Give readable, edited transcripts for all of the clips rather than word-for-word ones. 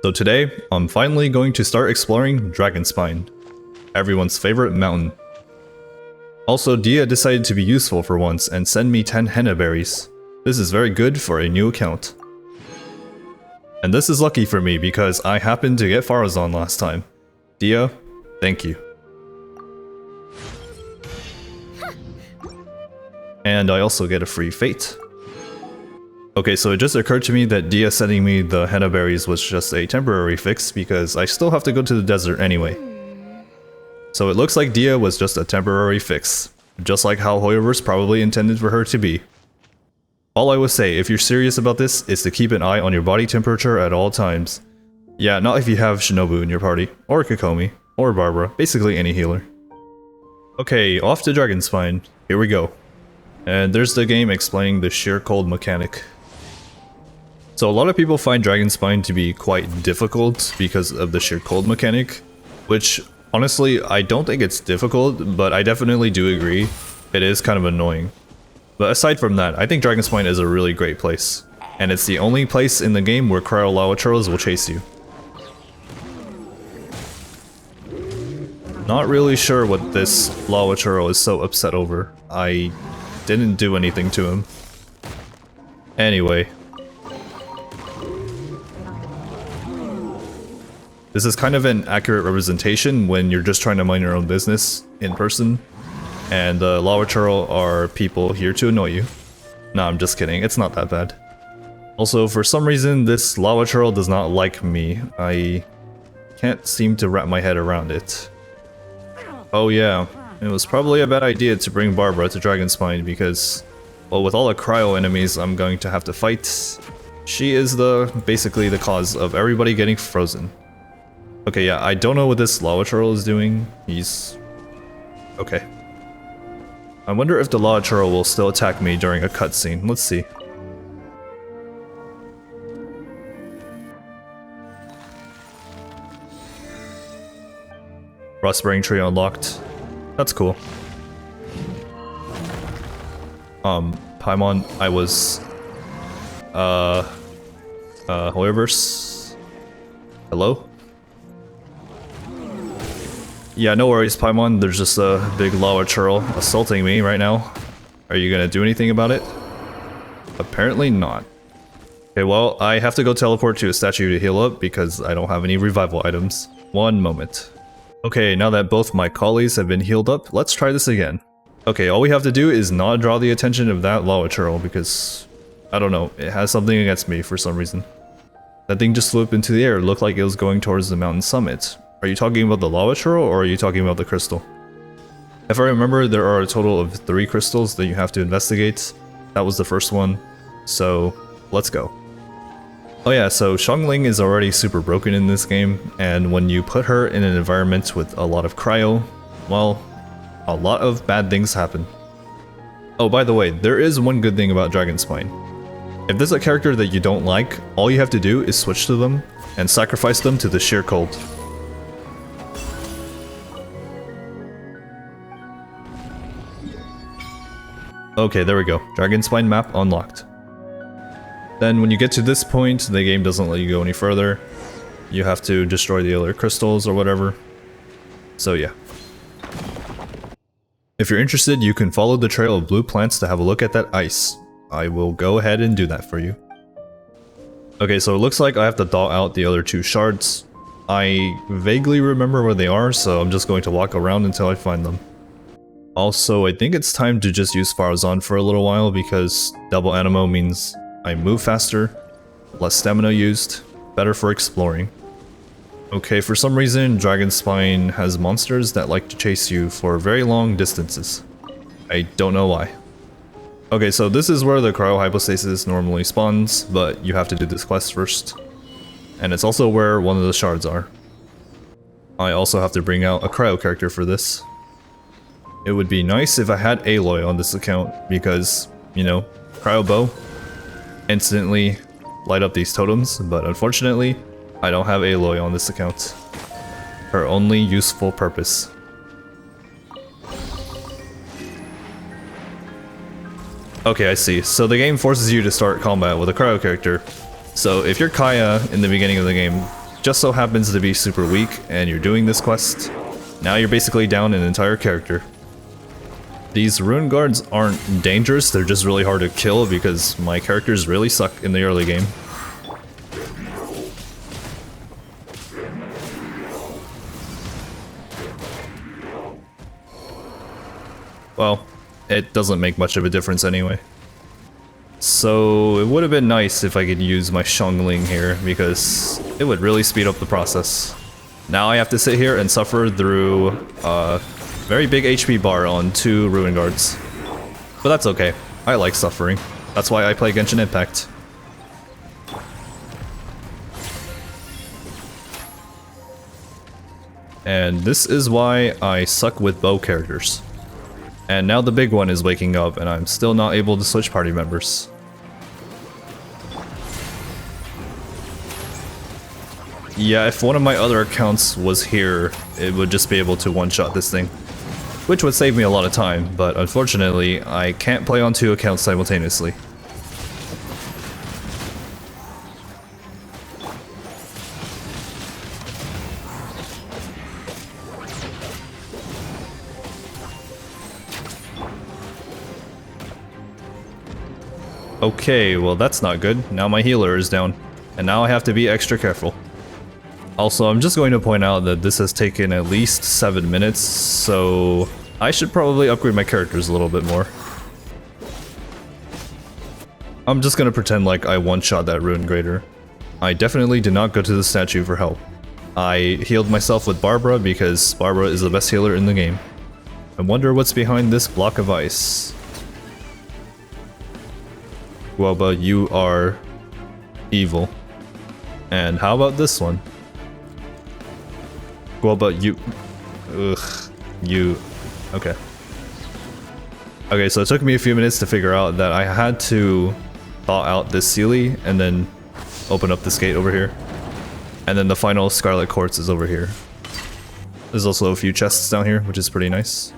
So today, I'm finally going to start exploring Dragonspine, everyone's favorite mountain. Also, Dehya decided to be useful for once and send me 10 henna berries. This is very good for a new account. And this is lucky for me because I happened to get Farazan last time. Dehya, thank you. And I also get a free fate. Okay, so it just occurred to me that Dehya sending me the henna berries was just a temporary fix because I still have to go to the desert anyway. So it looks like Dehya was just a temporary fix, just like how Hoyoverse probably intended for her to be. All I would say, if you're serious about this, is to keep an eye on your body temperature at all times. Yeah, not if you have Shinobu in your party, or Kokomi, or Barbara, basically any healer. Okay, off to Dragonspine. Here we go. And there's the game explaining the sheer cold mechanic. So a lot of people find Dragonspine to be quite difficult because of the sheer cold mechanic, which honestly I don't think it's difficult, but I definitely do agree it is kind of annoying. But aside from that, I think Dragonspine is a really great place, and it's the only place in the game where cryo lava churros will chase you. Not really sure what this lava churro is so upset over. I didn't do anything to him. Anyway. This is kind of an accurate representation when you're just trying to mind your own business in person. And the lava churro are people here to annoy you. Nah, I'm just kidding. It's not that bad. Also, for some reason, this lava churro does not like me. I can't seem to wrap my head around it. Oh yeah, it was probably a bad idea to bring Barbara to Dragonspine because, well, with all the cryo enemies I'm going to have to fight, she is basically the cause of everybody getting frozen. Okay, yeah, I don't know what this lava churro is doing. He's... okay. I wonder if the lava churro will still attack me during a cutscene. Let's see. Rust-bearing tree unlocked. That's cool. Paimon, I was... Hoyoverse? Hello? Yeah, no worries, Paimon. There's just a big lava churl assaulting me right now. Are you gonna do anything about it? Apparently not. Okay, well, I have to go teleport to a statue to heal up because I don't have any revival items. One moment. Okay, now that both my collies have been healed up, let's try this again. Okay, all we have to do is not draw the attention of that lava churl because, I don't know, it has something against me for some reason. That thing just flew up into the air, looked like it was going towards the mountain summit. Are you talking about the lava churl or are you talking about the crystal? If I remember, there are a total of 3 crystals that you have to investigate. That was the first one, so let's go. Oh yeah, so Xiangling is already super broken in this game, and when you put her in an environment with a lot of cryo, well, a lot of bad things happen. Oh, by the way, there is one good thing about Dragonspine. If there's a character that you don't like, all you have to do is switch to them and sacrifice them to the sheer cold. Okay, there we go. Dragonspine map unlocked. Then when you get to this point, the game doesn't let you go any further. You have to destroy the other crystals or whatever. So yeah. If you're interested, you can follow the trail of blue plants to have a look at that ice. I will go ahead and do that for you. Okay, so it looks like I have to thaw out the other 2 shards. I vaguely remember where they are, so I'm just going to walk around until I find them. Also, I think it's time to just use Farazan for a little while because double animo means I move faster, less stamina used, better for exploring. Okay, for some reason, Dragonspine has monsters that like to chase you for very long distances. I don't know why. Okay, so this is where the cryohypostasis normally spawns, but you have to do this quest first. And it's also where one of the shards are. I also have to bring out a cryo character for this. It would be nice if I had Aloy on this account, because, you know, cryo bow, instantly light up these totems, but unfortunately, I don't have Aloy on this account. Her only useful purpose. Okay, I see. So the game forces you to start combat with a cryo character. So if you're Kaya in the beginning of the game, just so happens to be super weak and you're doing this quest, now you're basically down an entire character. These rune guards aren't dangerous, they're just really hard to kill because my characters really suck in the early game. Well, it doesn't make much of a difference anyway. So it would have been nice if I could use my Xiangling here because it would really speed up the process. Now I have to sit here and suffer through a very big HP bar on 2 Ruin Guards. But that's okay. I like suffering. That's why I play Genshin Impact. And this is why I suck with bow characters. And now the big one is waking up and I'm still not able to switch party members. Yeah, if one of my other accounts was here, it would just be able to one-shot this thing. Which would save me a lot of time, but unfortunately, I can't play on 2 accounts simultaneously. Okay, well that's not good. Now my healer is down, and now I have to be extra careful. Also, I'm just going to point out that this has taken at least 7 minutes, so I should probably upgrade my characters a little bit more. I'm just gonna pretend like I one-shot that Rune Grader. I definitely did not go to the statue for help. I healed myself with Barbara because Barbara is the best healer in the game. I wonder what's behind this block of ice. Guoba, you are evil. And how about this one? Guoba, you... Ugh. You... Okay. Okay, so it took me a few minutes to figure out that I had to thaw out this Sealy and then open up this gate over here. And then the final Scarlet Quartz is over here. There's also a few chests down here, which is pretty nice.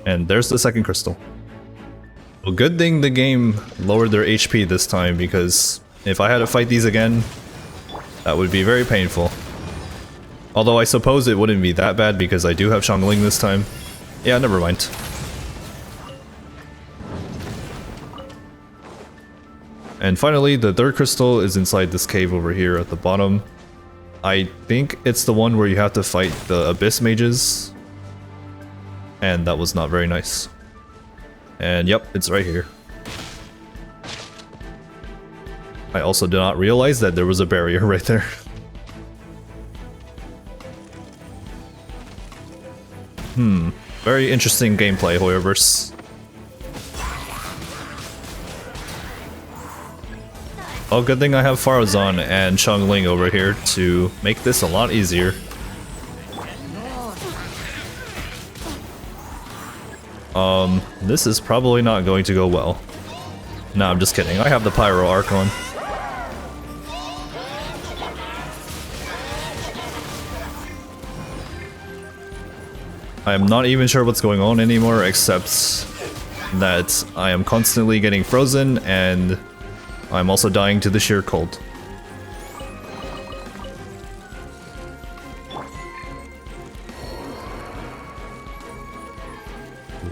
And there's the second crystal. Well, good thing the game lowered their HP this time, because if I had to fight these again, that would be very painful. Although I suppose it wouldn't be that bad because I do have Xiangling this time. Yeah, never mind. And finally, the third crystal is inside this cave over here at the bottom. I think it's the one where you have to fight the Abyss Mages. And that was not very nice. And yep, it's right here. I also did not realize that there was a barrier right there. Very interesting gameplay, Hoyoverse. Oh, good thing I have Farazan and Xiangling over here to make this a lot easier. This is probably not going to go well. No, I'm just kidding. I have the Pyro Archon. I am not even sure what's going on anymore, except that I am constantly getting frozen and I'm also dying to the sheer cold.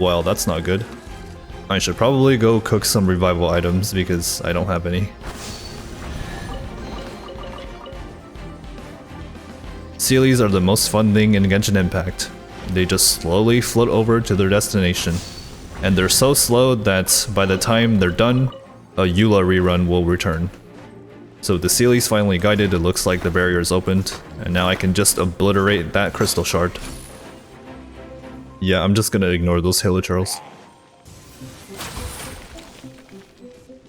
Well, that's not good. I should probably go cook some revival items because I don't have any. Sealies are the most fun thing in Genshin Impact. They just slowly float over to their destination. And they're so slow that by the time they're done, a Eula rerun will return. So the Sealies finally guided, it looks like the barrier is opened, and now I can just obliterate that crystal shard. Yeah, I'm just gonna ignore those Hilichurls.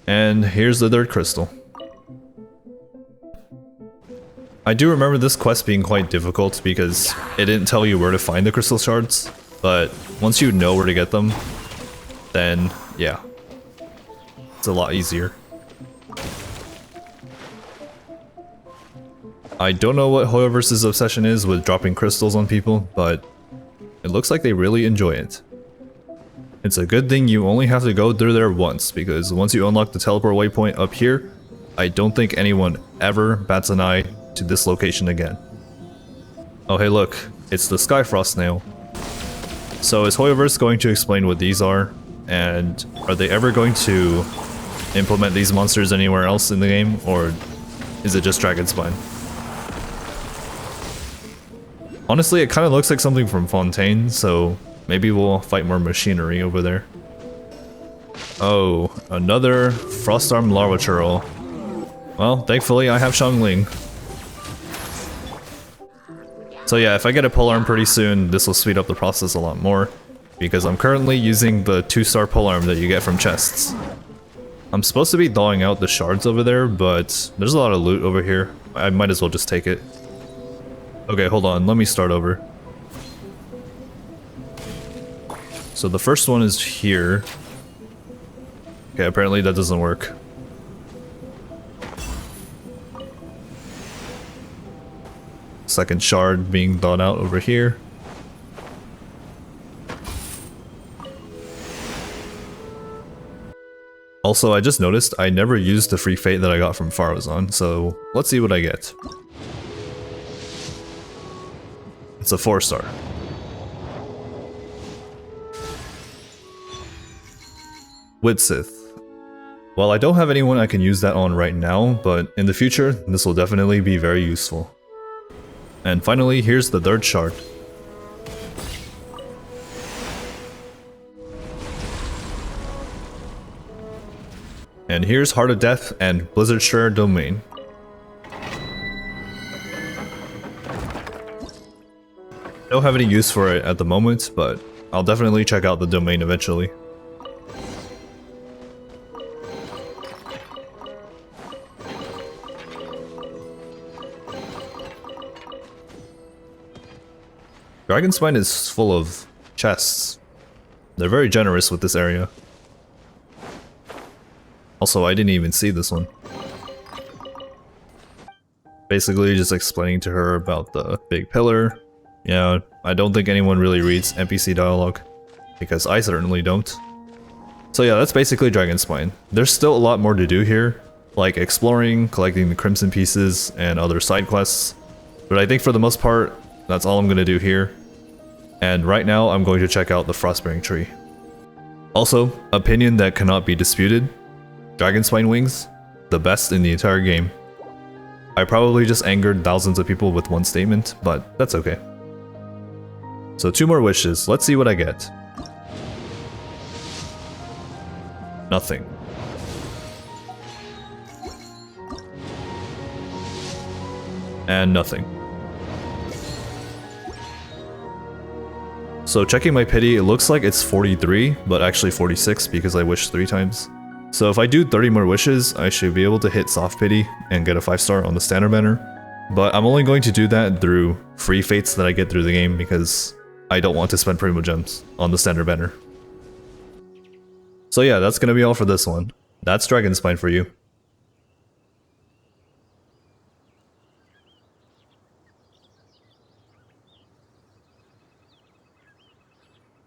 And here's the third crystal. I do remember this quest being quite difficult because it didn't tell you where to find the crystal shards, but once you know where to get them, then yeah, it's a lot easier. I don't know what Hoyoverse's obsession is with dropping crystals on people, but it looks like they really enjoy it. It's a good thing you only have to go through there once, because once you unlock the teleport waypoint up here, I don't think anyone ever bats an eye to this location again. Oh hey look, it's the Skyfrost snail. So is Hoyoverse going to explain what these are? And are they ever going to implement these monsters anywhere else in the game? Or is it just Dragonspine? Honestly, it kind of looks like something from Fontaine, so maybe we'll fight more machinery over there. Oh, another Frostarm Larvachurl. Well, thankfully I have Xiangling. So yeah, if I get a polearm pretty soon, this will speed up the process a lot more, because I'm currently using the 2-star polearm that you get from chests. I'm supposed to be thawing out the shards over there, but there's a lot of loot over here. I might as well just take it. Okay, hold on, let me start over. So the first one is here. Okay, apparently that doesn't work. Second shard being thawed out over here. Also, I just noticed I never used the free fate that I got from Farozon, so let's see what I get. It's a 4-star. Widsith. Well, I don't have anyone I can use that on right now, but in the future, this will definitely be very useful. And finally, here's the 3rd shard. And here's Heart of Death and Blizzard Share Domain. I don't have any use for it at the moment, but I'll definitely check out the domain eventually. Dragonspine is full of chests. They're very generous with this area. Also, I didn't even see this one. Basically just explaining to her about the big pillar. Yeah, I don't think anyone really reads NPC dialogue, because I certainly don't. So yeah, that's basically Dragonspine. There's still a lot more to do here, like exploring, collecting the Crimson Pieces, and other side quests. But I think for the most part, that's all I'm going to do here. And right now, I'm going to check out the Frostbearing Tree. Also, opinion that cannot be disputed. Dragonspine wings, the best in the entire game. I probably just angered thousands of people with one statement, but that's okay. So 2 more wishes, let's see what I get. Nothing. And nothing. So checking my pity, it looks like it's 43, but actually 46 because I wished 3 times. So if I do 30 more wishes, I should be able to hit soft pity and get a 5-star on the standard banner. But I'm only going to do that through free fates that I get through the game because I don't want to spend Primo Gems on the standard banner. So yeah, that's gonna be all for this one. That's Dragonspine for you.